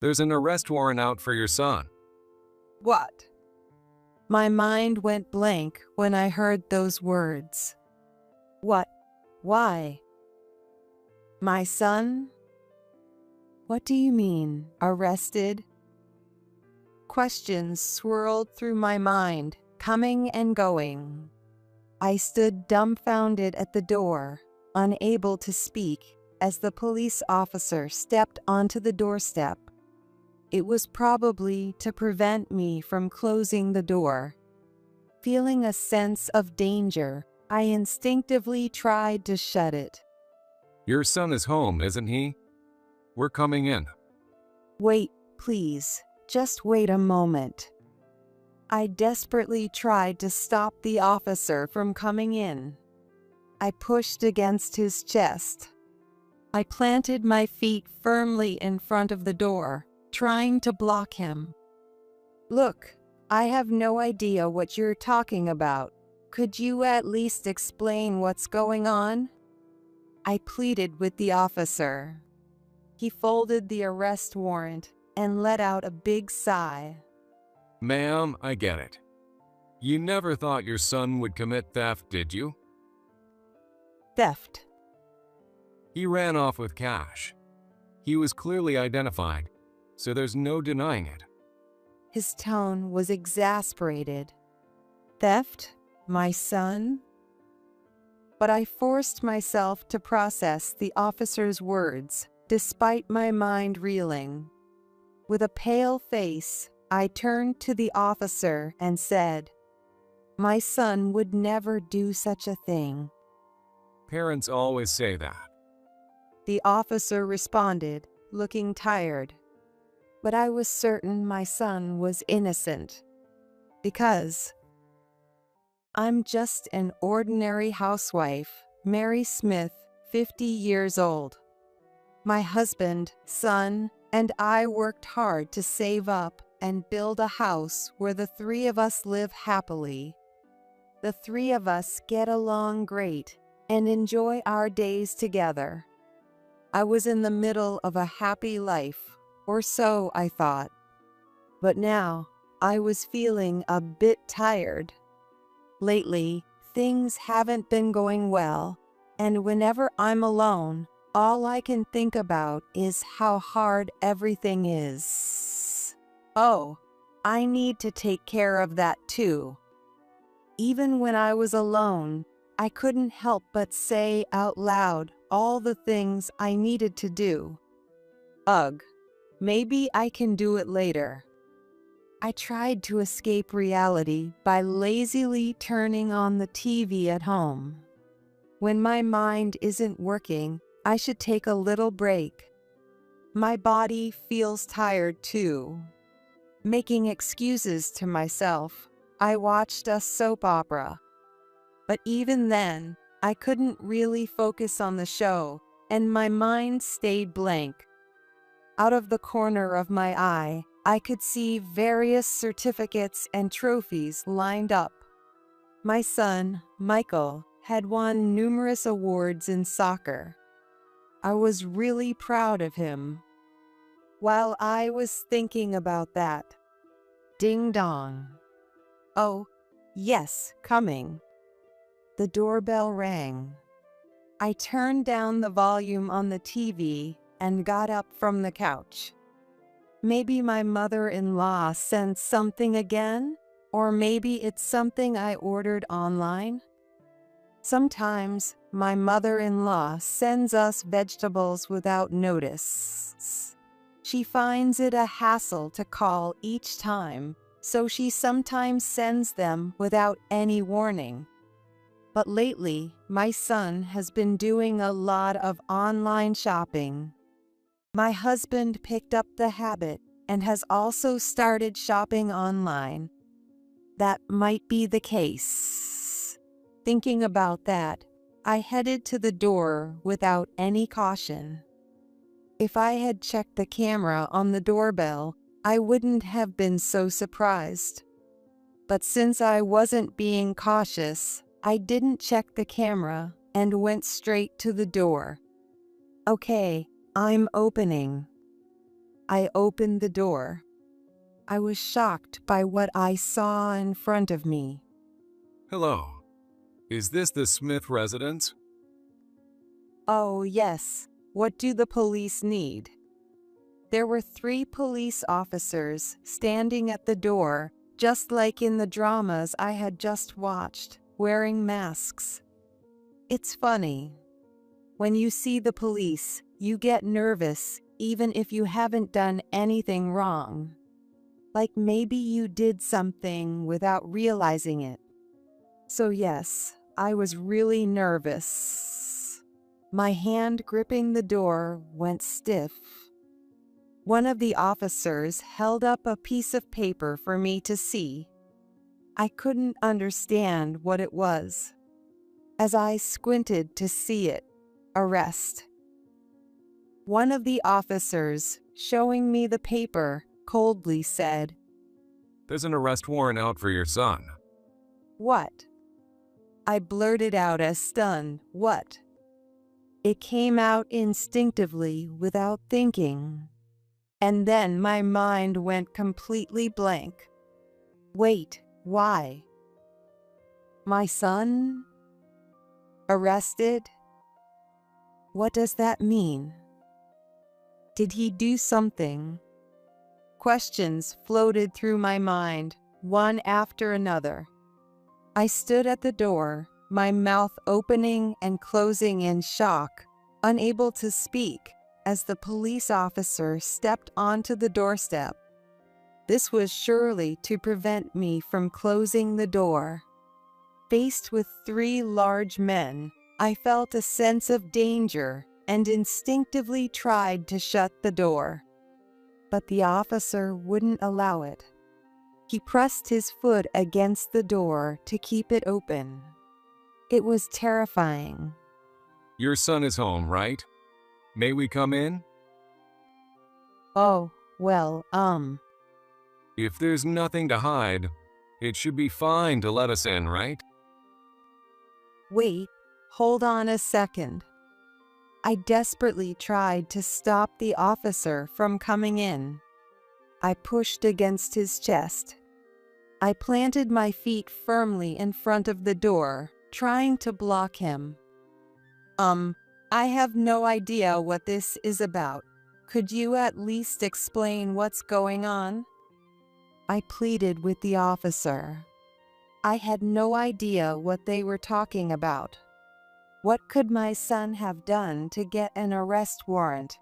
There's an arrest warrant out for your son. What? My mind went blank when I heard those words. What? Why? My son? What do you mean, arrested? Questions swirled through my mind, coming and going. I stood dumbfounded at the door, unable to speak, as the police officer stepped onto the doorstep. It was probably to prevent me from closing the door. Feeling a sense of danger, I instinctively tried to shut it. Your son is home, isn't he? We're coming in. Wait, please, just wait a moment. I desperately tried to stop the officer from coming in. I pushed against his chest. I planted my feet firmly in front of the door, trying to block him. Look, I have no idea what you're talking about. Could you at least explain what's going on? I pleaded with the officer. He folded the arrest warrant and let out a big sigh. Ma'am, I get it. You never thought your son would commit theft, did you? Theft. He ran off with cash. He was clearly identified, so there's no denying it. His tone was exasperated. Theft? My son? But I forced myself to process the officer's words, despite my mind reeling. With a pale face, I turned to the officer and said, "My son would never do such a thing." Parents always say that. The officer responded, looking tired. But I was certain my son was innocent. Because I'm just an ordinary housewife, Mary Smith, 50 years old. My husband, son, and I worked hard to save up and build a house where the three of us live happily. The three of us get along great and enjoy our days together. I was in the middle of a happy life, or so I thought. But now, I was feeling a bit tired. Lately, things haven't been going well, and whenever I'm alone, all I can think about is how hard everything is. Oh, I need to take care of that too. Even when I was alone, I couldn't help but say out loud all the things I needed to do. Ugh, maybe I can do it later. I tried to escape reality by lazily turning on the TV at home. When my mind isn't working, I should take a little break. My body feels tired too. Making excuses to myself, I watched a soap opera. But even then, I couldn't really focus on the show, and my mind stayed blank. Out of the corner of my eye, I could see various certificates and trophies lined up. My son, Michael, had won numerous awards in soccer. I was really proud of him. While I was thinking about that, ding dong. Oh, yes, coming. The doorbell rang. I turned down the volume on the TV and got up from the couch. Maybe my mother-in-law sent something again, or maybe it's something I ordered online. Sometimes my mother-in-law sends us vegetables without notice. She finds it a hassle to call each time, so she sometimes sends them without any warning. But lately, my son has been doing a lot of online shopping. My husband picked up the habit and has also started shopping online. That might be the case. Thinking about that, I headed to the door without any caution. If I had checked the camera on the doorbell, I wouldn't have been so surprised. But since I wasn't being cautious, I didn't check the camera and went straight to the door. Okay, I'm opening. I opened the door. I was shocked by what I saw in front of me. Hello. Is this the Smith residence? Oh, yes. What do the police need? There were 3 police officers standing at the door, just like in the dramas I had just watched, wearing masks. It's funny. When you see the police, you get nervous even if you haven't done anything wrong. Like maybe you did something without realizing it. So yes, I was really nervous. My hand gripping the door went stiff. One of the officers held up a piece of paper for me to see. I couldn't understand what it was. As I squinted to see it, arrest. One of the officers, showing me the paper, coldly said, There's an arrest warrant out for your son. "What?" I blurted out as stunned, "What?" It came out instinctively without thinking. And then my mind went completely blank. Wait, why? My son? Arrested? What does that mean? Did he do something? Questions floated through my mind, one after another. I stood at the door, my mouth opening and closing in shock, unable to speak, as the police officer stepped onto the doorstep. This was surely to prevent me from closing the door. Faced with 3 large men, I felt a sense of danger and instinctively tried to shut the door. But the officer wouldn't allow it. He pressed his foot against the door to keep it open. It was terrifying. Your son is home, right? May we come in? Oh, well, If there's nothing to hide, it should be fine to let us in, right? Wait, hold on a second. I desperately tried to stop the officer from coming in. I pushed against his chest. I planted my feet firmly in front of the door, trying to block him. I have no idea what this is about. Could you at least explain what's going on? I pleaded with the officer. I had no idea what they were talking about. What could my son have done to get an arrest warrant?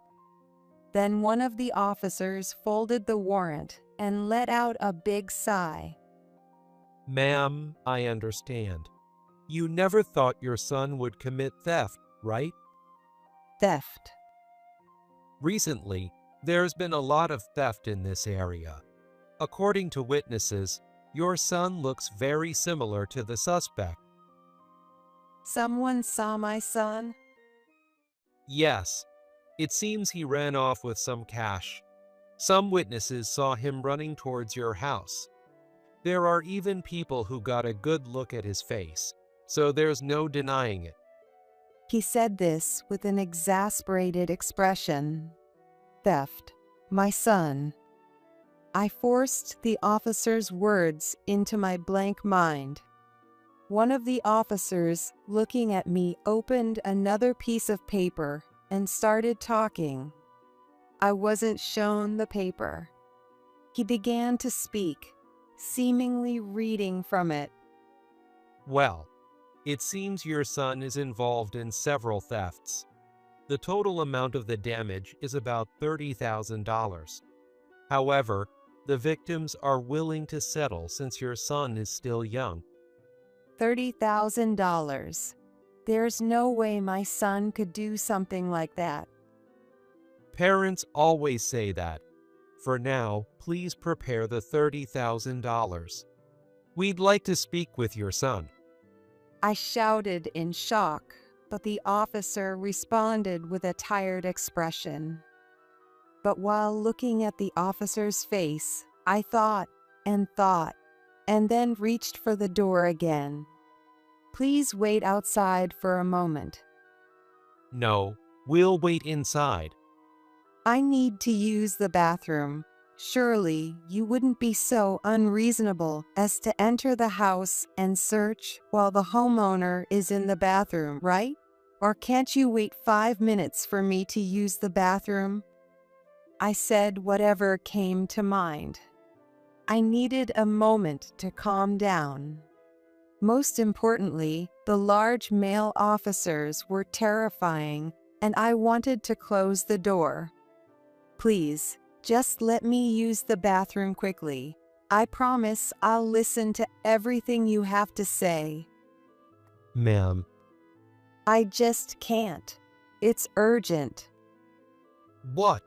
Then one of the officers folded the warrant and let out a big sigh. Ma'am, I understand. You never thought your son would commit theft, right? Theft. Recently, there's been a lot of theft in this area. According to witnesses, your son looks very similar to the suspect. Someone saw my son? Yes, it seems he ran off with some cash. Some witnesses saw him running towards your house. There are even people who got a good look at his face, so there's no denying it. He said this with an exasperated expression. Theft. My son. I forced the officer's words into my blank mind. One of the officers, looking at me, opened another piece of paper and started talking. I wasn't shown the paper. He began to speak, seemingly reading from it. Well, it seems your son is involved in several thefts. The total amount of the damage is about $30,000. However, the victims are willing to settle since your son is still young. $30,000. There's no way my son could do something like that. Parents always say that. For now, please prepare the $30,000. We'd like to speak with your son. I shouted in shock, but the officer responded with a tired expression. But while looking at the officer's face, I thought, and then reached for the door again. Please wait outside for a moment. No, we'll wait inside. I need to use the bathroom. Surely you wouldn't be so unreasonable as to enter the house and search while the homeowner is in the bathroom, right? Or can't you wait 5 minutes for me to use the bathroom? I said whatever came to mind. I needed a moment to calm down. Most importantly, the large male officers were terrifying, and I wanted to close the door. Please, just let me use the bathroom quickly. I promise I'll listen to everything you have to say. Ma'am. I just can't. It's urgent. What?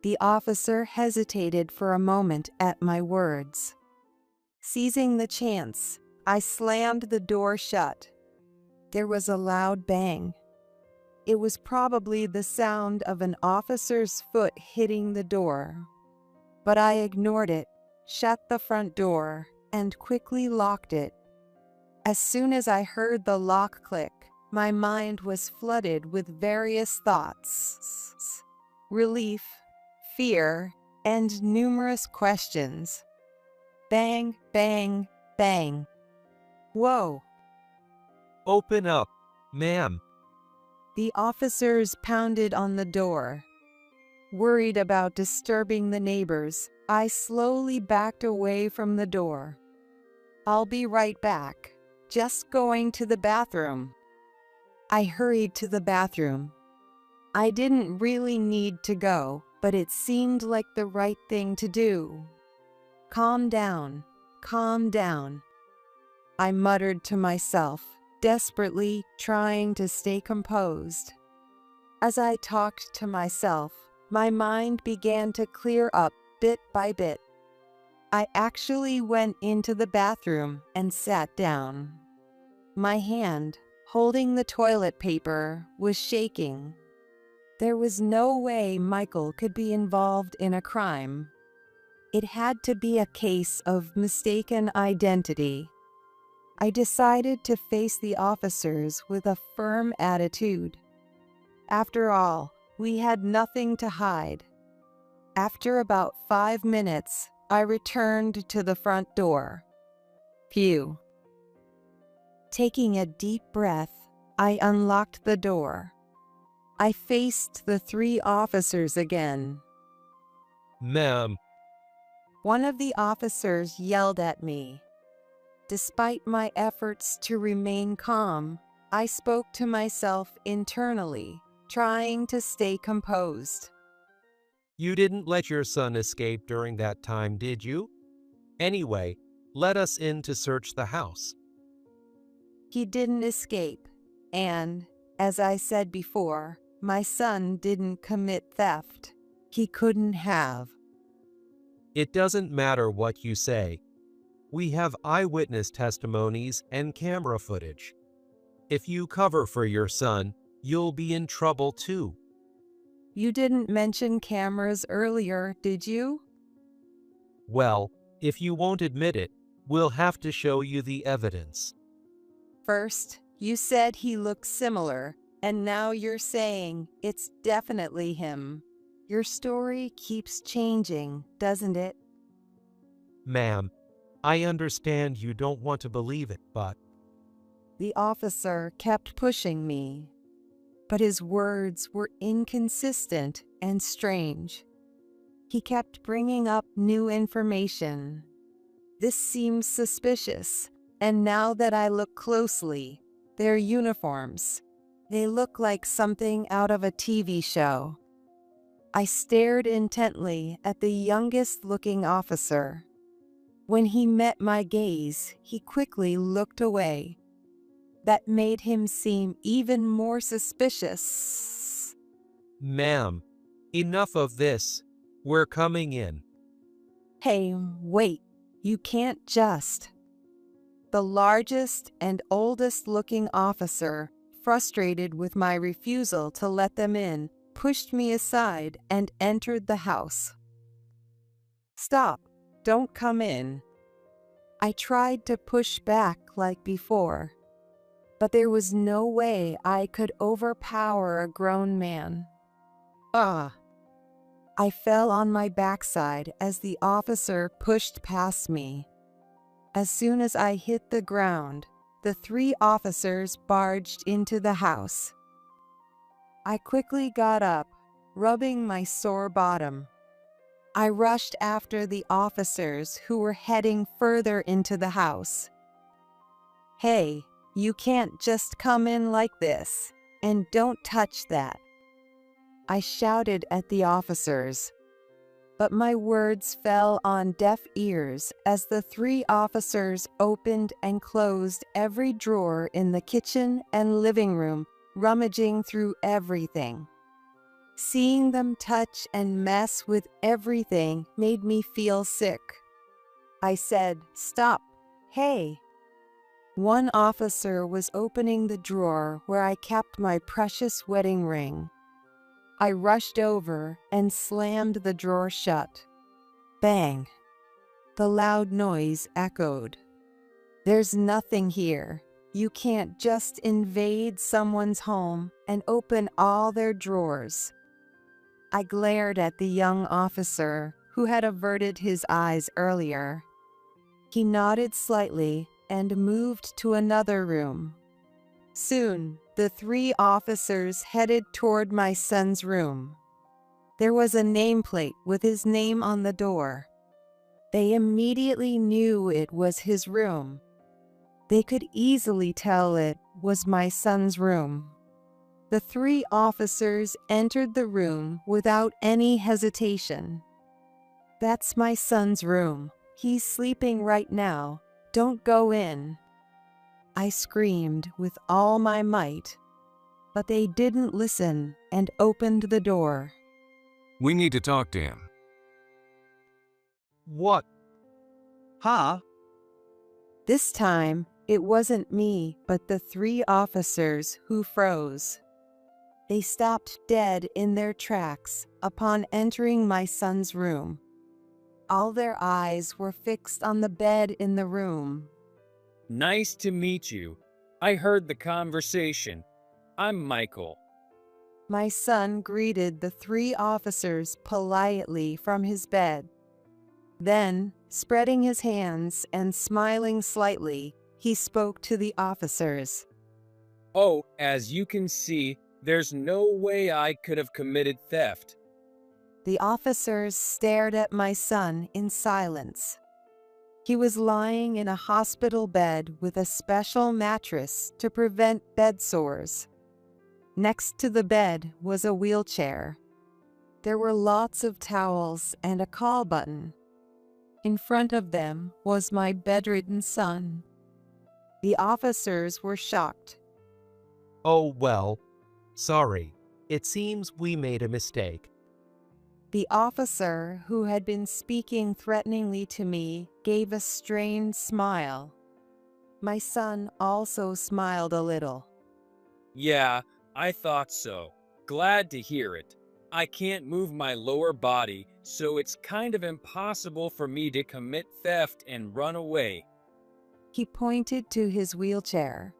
The officer hesitated for a moment at my words. Seizing the chance, I slammed the door shut. There was a loud bang. It was probably the sound of an officer's foot hitting the door. But I ignored it, shut the front door, and quickly locked it. As soon as I heard the lock click, my mind was flooded with various thoughts. Relief, fear, and numerous questions. Bang, bang, bang. Whoa! Open up, ma'am. The officers pounded on the door. Worried about disturbing the neighbors, I slowly backed away from the door. I'll be right back. Just going to the bathroom. I hurried to the bathroom. I didn't really need to go, but it seemed like the right thing to do. Calm down, calm down. I muttered to myself, desperately trying to stay composed. As I talked to myself, my mind began to clear up bit by bit. I actually went into the bathroom and sat down. My hand, holding the toilet paper, was shaking. There was no way Michael could be involved in a crime. It had to be a case of mistaken identity. I decided to face the officers with a firm attitude. After all, we had nothing to hide. After about 5 minutes, I returned to the front door. Phew. Taking a deep breath, I unlocked the door. I faced the 3 officers again. Ma'am. One of the officers yelled at me. Despite my efforts to remain calm, I spoke to myself internally, trying to stay composed. You didn't let your son escape during that time, did you? Anyway, let us in to search the house. He didn't escape, and, as I said before, my son didn't commit theft. He couldn't have. It doesn't matter what you say. We have eyewitness testimonies and camera footage. If you cover for your son, you'll be in trouble too. You didn't mention cameras earlier, did you? Well, if you won't admit it, we'll have to show you the evidence. First, you said he looked similar, and now you're saying it's definitely him. Your story keeps changing, doesn't it? Ma'am, I understand you don't want to believe it, but The officer kept pushing me, but his words were inconsistent and strange. He kept bringing up new information. This seems suspicious, and now that I look closely, their uniforms, they look like something out of a TV show. I stared intently at the youngest-looking officer. When he met my gaze, he quickly looked away. That made him seem even more suspicious. ma'am, enough of this. We're coming in. Hey, wait, you can't just. The largest and oldest-looking officer, frustrated with my refusal to let them in, pushed me aside and entered the house. Stop, don't come in. I tried to push back like before, but there was no way I could overpower a grown man. Ah, I fell on my backside as the officer pushed past me. As soon as I hit the ground, the 3 officers barged into the house. I quickly got up, rubbing my sore bottom. I rushed after the officers who were heading further into the house. "Hey, you can't just come in like this, and don't touch that," I shouted at the officers. But my words fell on deaf ears as the 3 officers opened and closed every drawer in the kitchen and living room, rummaging through everything. Seeing them touch and mess with everything made me feel sick. I said, "Stop, hey." One officer was opening the drawer where I kept my precious wedding ring. I rushed over and slammed the drawer shut. Bang! The loud noise echoed. "There's nothing here. You can't just invade someone's home and open all their drawers." I glared at the young officer who had averted his eyes earlier. He nodded slightly and moved to another room. Soon, the 3 officers headed toward my son's room. There was a nameplate with his name on the door. They immediately knew it was his room. They could easily tell it was my son's room. The 3 officers entered the room without any hesitation. "That's my son's room. He's sleeping right now. Don't go in," I screamed with all my might. But they didn't listen and opened the door. We need to talk to him. What? Huh? This time, it wasn't me, but the 3 officers who froze. They stopped dead in their tracks upon entering my son's room. All their eyes were fixed on the bed in the room. "Nice to meet you. I heard the conversation. I'm Michael." My son greeted the 3 officers politely from his bed. Then, spreading his hands and smiling slightly, he spoke to the officers. "Oh, as you can see, there's no way I could have committed theft." The officers stared at my son in silence. He was lying in a hospital bed with a special mattress to prevent bed sores. Next to the bed was a wheelchair. There were lots of towels and a call button. In front of them was my bedridden son. The officers were shocked. Oh, well. Sorry. It seems we made a mistake. The officer who had been speaking threateningly to me gave a strained smile. My son also smiled a little. "Yeah, I thought so. Glad to hear it. I can't move my lower body, so it's kind of impossible for me to commit theft and run away." He pointed to his wheelchair.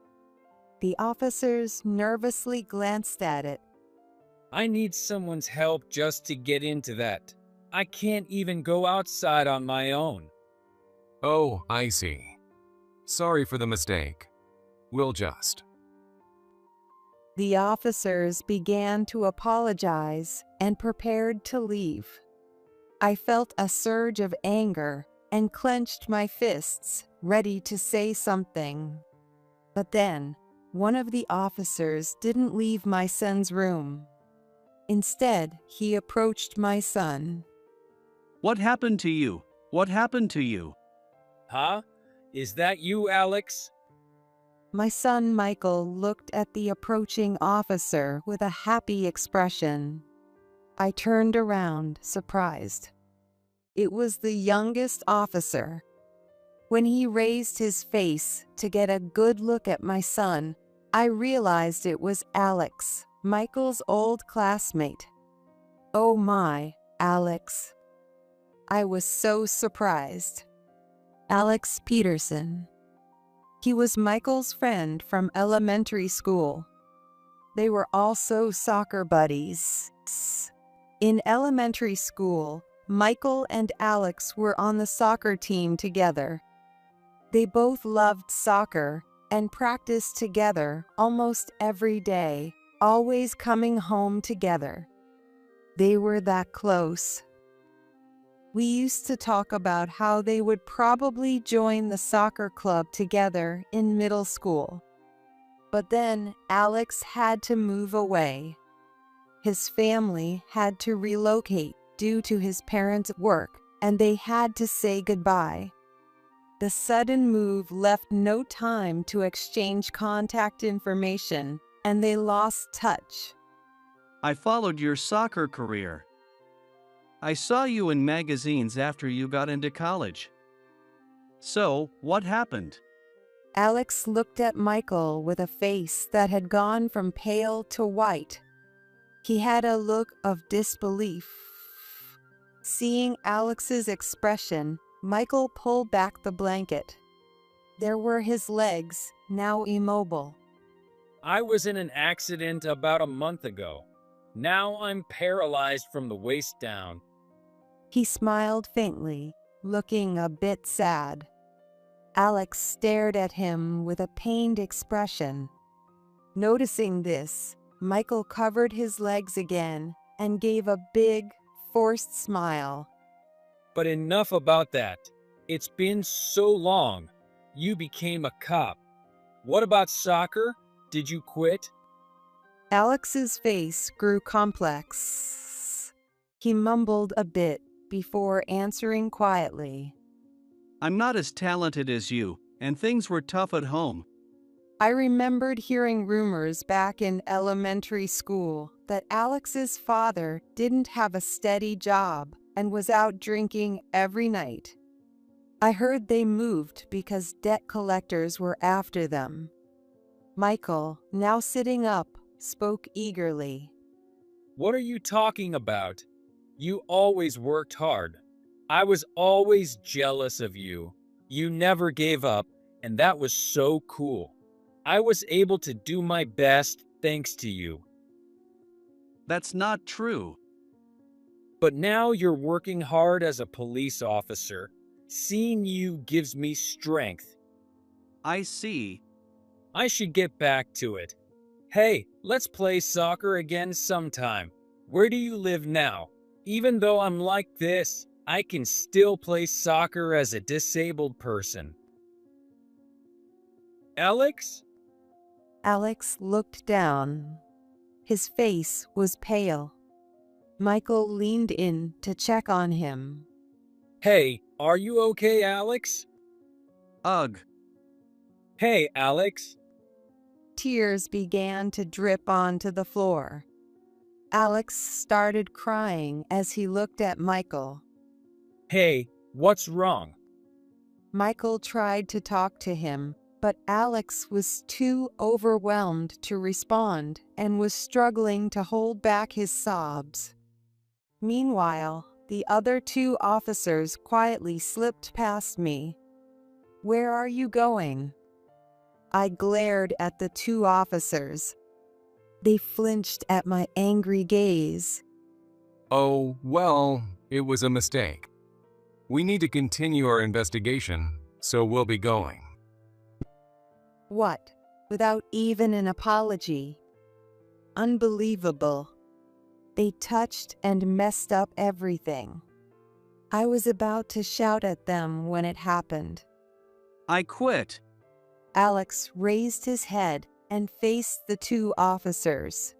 The officers nervously glanced at it. "I need someone's help just to get into that. I can't even go outside on my own." Oh, I see. Sorry for the mistake. We'll just. The officers began to apologize and prepared to leave. I felt a surge of anger and clenched my fists, ready to say something. But then, one of the officers didn't leave my son's room. Instead, he approached my son. What happened to you? What happened to you? "Huh? Is that you, Alex?" My son Michael looked at the approaching officer with a happy expression. I turned around, surprised. It was the youngest officer. When he raised his face to get a good look at my son, I realized it was Alex, Michael's old classmate. "Oh my, Alex." I was so surprised. Alex Peterson. He was Michael's friend from elementary school. They were also soccer buddies. In elementary school, Michael and Alex were on the soccer team together. They both loved soccer and practiced together almost every day, always coming home together. They were that close. We used to talk about how they would probably join the soccer club together in middle school. But then Alex had to move away. His family had to relocate due to his parents' work, and they had to say goodbye. The sudden move left no time to exchange contact information, and they lost touch. I followed your soccer career. I saw you in magazines after you got into college. So, what happened? Alex looked at Michael with a face that had gone from pale to white. He had a look of disbelief. Seeing Alex's expression, Michael pulled back the blanket. There were his legs, now immobile. I was in an accident about a month ago. Now I'm paralyzed from the waist down. He smiled faintly, looking a bit sad. Alex stared at him with a pained expression. Noticing this, Michael covered his legs again and gave a big, forced smile. But enough about that. It's been so long. You became a cop. What about soccer? Did you quit? Alex's face grew complex. He mumbled a bit before answering quietly. I'm not as talented as you, and things were tough at home. I remembered hearing rumors back in elementary school that Alex's father didn't have a steady job and was out drinking every night. I heard they moved because debt collectors were after them. Michael, now sitting up, spoke eagerly. What are you talking about? You always worked hard. I was always jealous of you. You never gave up, and that was so cool. I was able to do my best thanks to you. That's not true. But now you're working hard as a police officer. Seeing you gives me strength. I see. I should get back to it. Hey, let's play soccer again sometime. Where do you live now? Even though I'm like this, I can still play soccer as a disabled person. Alex? Alex looked down. His face was pale. Michael leaned in to check on him. Hey, are you okay, Alex? Ugh. Hey, Alex. Tears began to drip onto the floor. Alex started crying as he looked at Michael. Hey, what's wrong? Michael tried to talk to him, but Alex was too overwhelmed to respond and was struggling to hold back his sobs. Meanwhile, the other two officers quietly slipped past me. Where are you going? I glared at the two officers. They flinched at my angry gaze. Oh, well, it was a mistake. We need to continue our investigation, so we'll be going. What? Without even an apology? Unbelievable. They touched and messed up everything. I was about to shout at them when it happened. I quit. Alex raised his head and faced the two officers.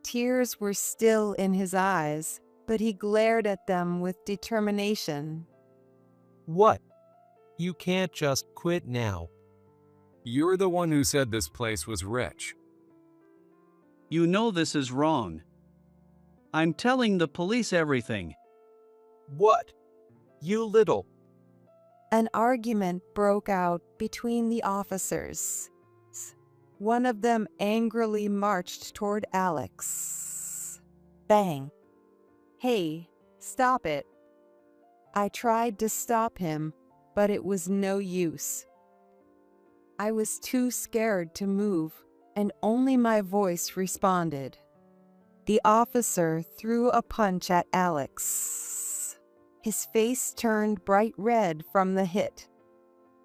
Tears were still in his eyes, but he glared at them with determination. What? You can't just quit now. You're the one who said this place was rich. You know this is wrong. I'm telling the police everything. What? You little. An argument broke out between the officers. One of them angrily marched toward Alex. Bang. Hey, stop it. I tried to stop him, but it was no use. I was too scared to move, and only my voice responded. The officer threw a punch at Alex. His face turned bright red from the hit.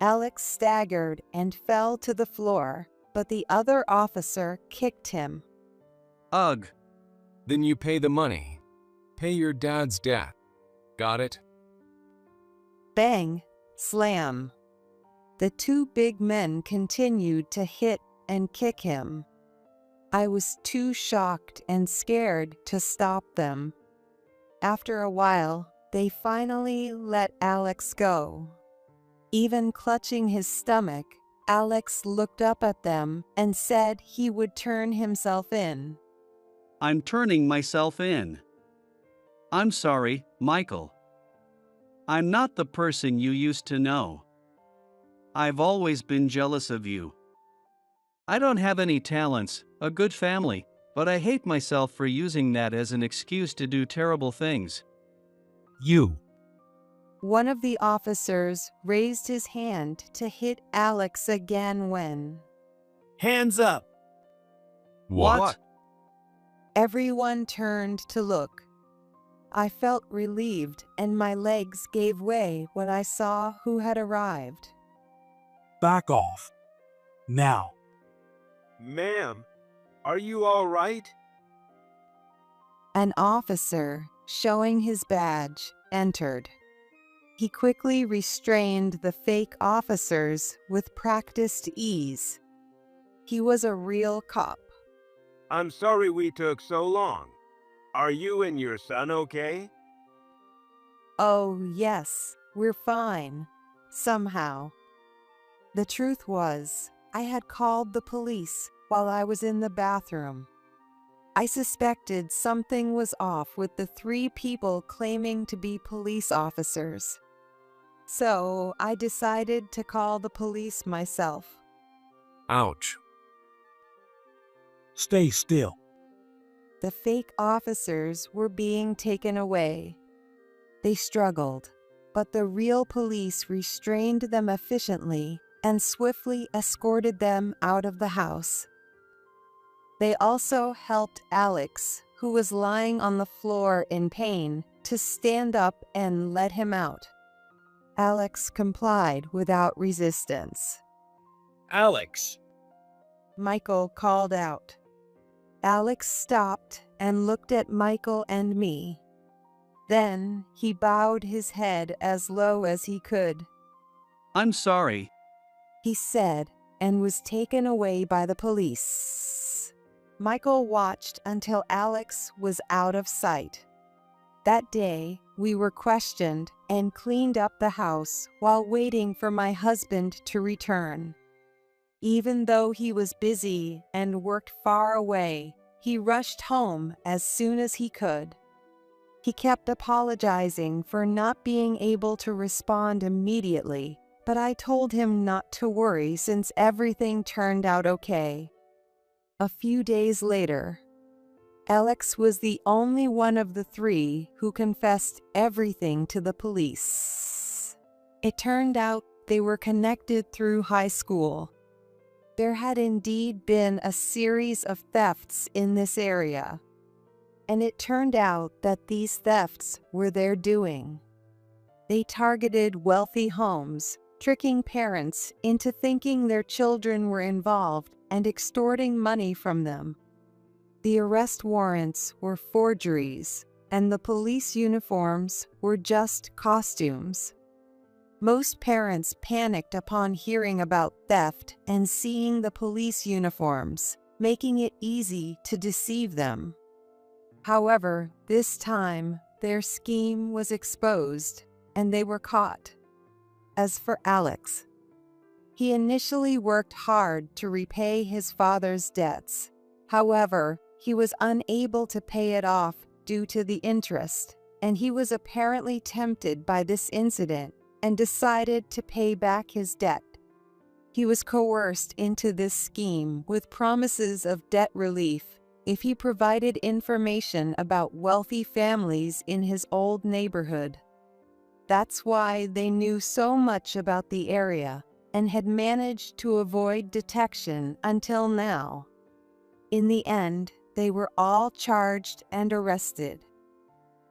Alex staggered and fell to the floor, but the other officer kicked him. Ugh. Then you pay the money. Pay your dad's debt. Got it? Bang! Slam! The two big men continued to hit and kick him. I was too shocked and scared to stop them. After a while, they finally let Alex go. Even clutching his stomach, Alex looked up at them and said he would turn himself in. I'm turning myself in. I'm sorry, Michael. I'm not the person you used to know. I've always been jealous of you. I don't have any talents, a good family, but I hate myself for using that as an excuse to do terrible things. You. One of the officers raised his hand to hit Alex again when Hands up! What? everyone turned to look. I felt relieved and my legs gave way when I saw who had arrived. Back off. Now. Ma'am, are you all right? An officer, showing his badge, entered. He quickly restrained the fake officers with practiced ease. He was a real cop. I'm sorry we took so long. Are you and your son okay? Oh, yes, we're fine. Somehow. The truth was, I had called the police while I was in the bathroom. I suspected something was off with the 3 people claiming to be police officers. So I decided to call the police myself. Ouch. Stay still. The fake officers were being taken away. They struggled, but the real police restrained them efficiently and swiftly escorted them out of the house. They also helped Alex, who was lying on the floor in pain, to stand up and let him out. Alex complied without resistance. Alex, Michael called out. Alex stopped and looked at Michael and me. Then he bowed his head as low as he could. I'm sorry. He said, and was taken away by the police. Michael watched until Alex was out of sight. That day, we were questioned and cleaned up the house while waiting for my husband to return. Even though he was busy and worked far away, he rushed home as soon as he could. He kept apologizing for not being able to respond immediately, but I told him not to worry since everything turned out okay. A few days later, Alex was the only one of the 3 who confessed everything to the police. It turned out they were connected through high school. There had indeed been a series of thefts in this area, and it turned out that these thefts were their doing. They targeted wealthy homes, tricking parents into thinking their children were involved and extorting money from them. The arrest warrants were forgeries, and the police uniforms were just costumes. Most parents panicked upon hearing about theft and seeing the police uniforms, making it easy to deceive them. However, this time, their scheme was exposed, and they were caught. As for Alex, he initially worked hard to repay his father's debts. However, he was unable to pay it off due to the interest, and he was apparently tempted by this incident and decided to pay back his debt. He was coerced into this scheme with promises of debt relief if he provided information about wealthy families in his old neighborhood. That's why they knew so much about the area and had managed to avoid detection until now. In the end, they were all charged and arrested.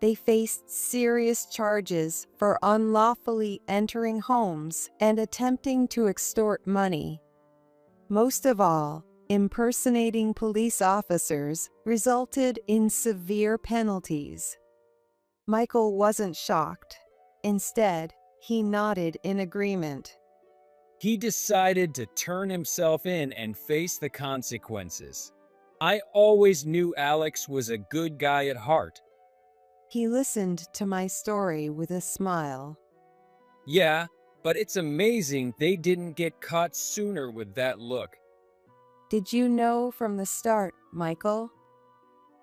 They faced serious charges for unlawfully entering homes and attempting to extort money. Most of all, impersonating police officers resulted in severe penalties. Michael wasn't shocked. Instead, he nodded in agreement. He decided to turn himself in and face the consequences. I always knew Alex was a good guy at heart. He listened to my story with a smile. Yeah, but it's amazing they didn't get caught sooner with that look. Did you know from the start, Michael?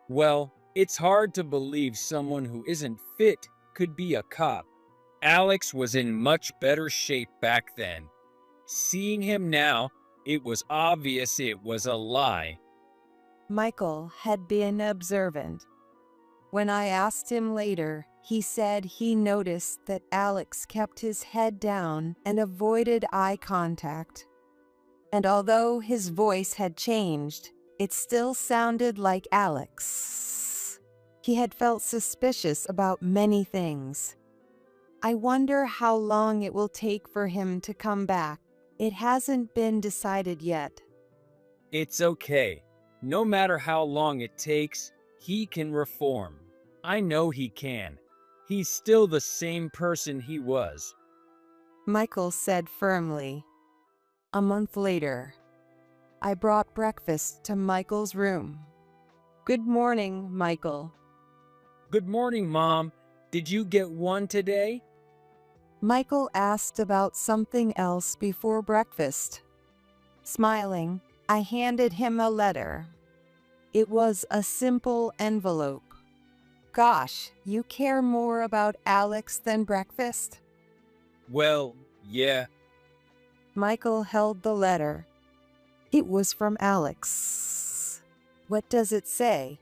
Well, it's hard to believe someone who isn't fit could be a cop. Alex was in much better shape back then. Seeing him now, it was obvious it was a lie. Michael had been observant. When I asked him later, he said he noticed that Alex kept his head down and avoided eye contact. And although his voice had changed, it still sounded like Alex. He had felt suspicious about many things. I wonder how long it will take for him to come back. It hasn't been decided yet. It's okay. No matter how long it takes, he can reform. I know he can. He's still the same person he was. Michael said firmly. A month later, I brought breakfast to Michael's room. Good morning, Michael. Good morning, Mom. Did you get one today? Michael asked about something else before breakfast. Smiling, I handed him a letter. It was a simple envelope. Gosh, you care more about Alex than breakfast? Well, yeah. Michael held the letter. It was from Alex. What does it say?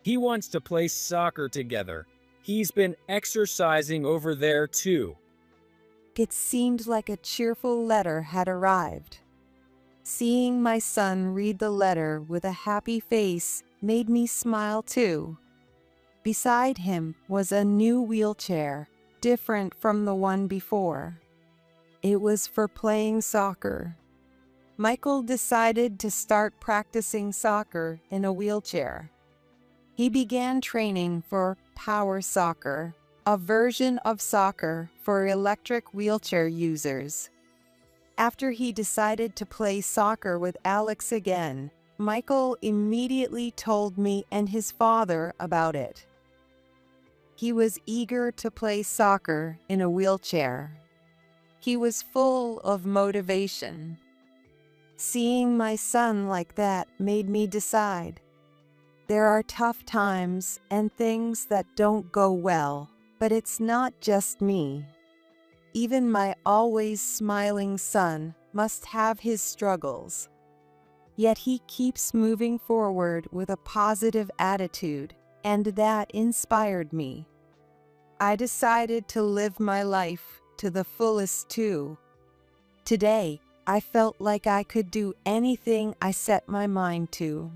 He wants to play soccer together. He's been exercising over there too. It seemed like a cheerful letter had arrived. Seeing my son read the letter with a happy face made me smile too. Beside him was a new wheelchair, different from the one before. It was for playing soccer. Michael decided to start practicing soccer in a wheelchair. He began training for power soccer, a version of soccer for electric wheelchair users. After he decided to play soccer with Alex again, Michael immediately told me and his father about it. He was eager to play soccer in a wheelchair. He was full of motivation. Seeing my son like that made me decide. There are tough times and things that don't go well, but it's not just me. Even my always smiling son must have his struggles. Yet he keeps moving forward with a positive attitude, and that inspired me. I decided to live my life to the fullest too. Today, I felt like I could do anything I set my mind to.